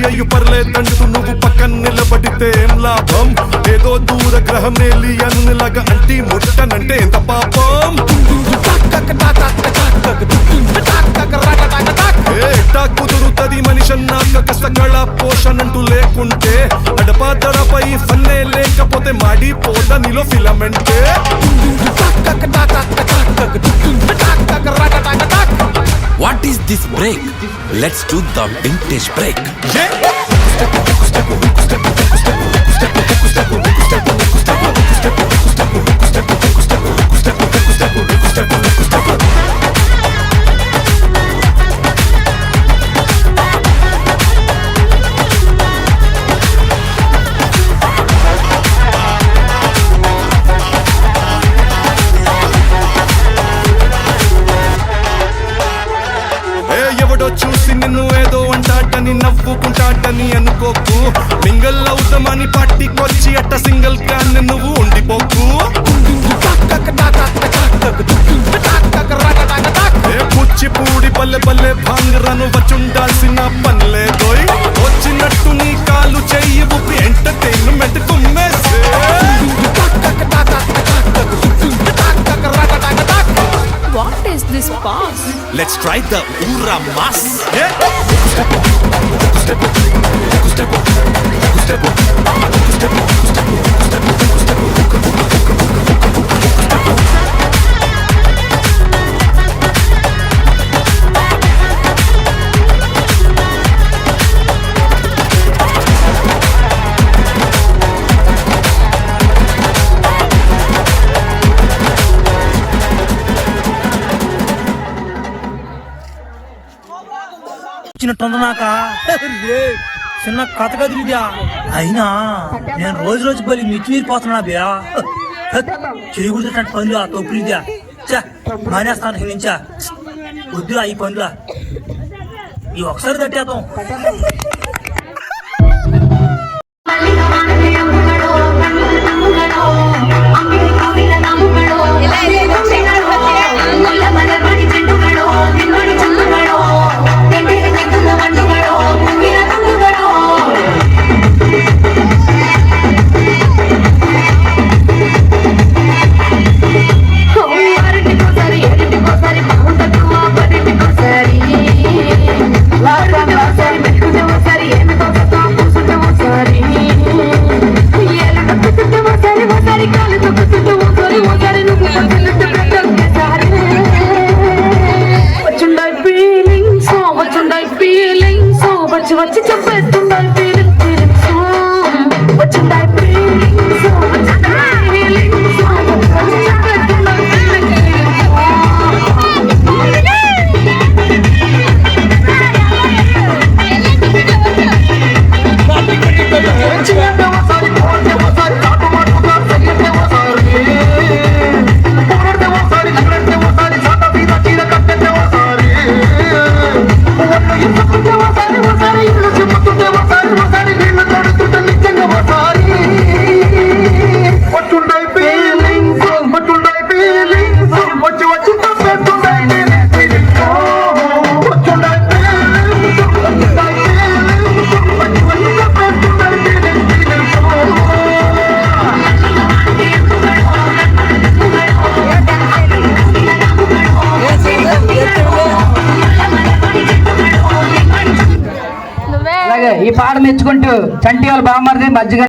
అయ్యు పర్లేదంటూ నువ్వు పక్కన నిలబడితే ఏం లాభం? ఏదో దూర గ్రహం ఏలియన్లాగా అంటి ముట్టనంటే ఎంత పాపం? ఎట్టా కుదురుతది మనిషన్నాక కష్టకళ పోషణంటూ లేకుంటే అడపాదడపై ఫన్నే లేకపోతే మాడిపోత నీలో ఫిలమెంటే. What is this break? Let's do the vintage break. ఎవడో చూసి నిన్ను ఏదో అంటాటని నవ్వుకుంటాటని అనుకోకు. మింగల్ అవుతామని పార్టీకొచ్చి అట్ట సింగిల్ గా నువ్వు ఉండిపోకు. కూచిపూడి పల్లె పల్లె భాంగరను వచ్చుండాల్సిన పనిలేదోయ్. వచ్చినట్టు నీ కాలు చెయ్యి ఊపి ఎంటర్టైన్మెంట్ కుమ్మేసే. What is this pass? Let's try the Ura Mas. చిన్నట్టున్నాక చిన్న కథ కదిలిదా అయినా నేను రోజు పల్లి మిచ్చిమీరిపోతున్నా బియా. చేయకూడదు పనులు ఆ తొప్పులిదా మానేస్తాను నుంచా. వద్దురా ఈ పనులా ఈ ఒకసారి తట్టేద్దాం. వచ్చి చెప్పేస్తుండాలి ఫీలింగ్ వచ్చిండాయి ఫీలింగ్స్ ఈ పాట మెచ్చుకుంటూ చంటి వాళ్ళ బామ్మర్ది మజ్జిగ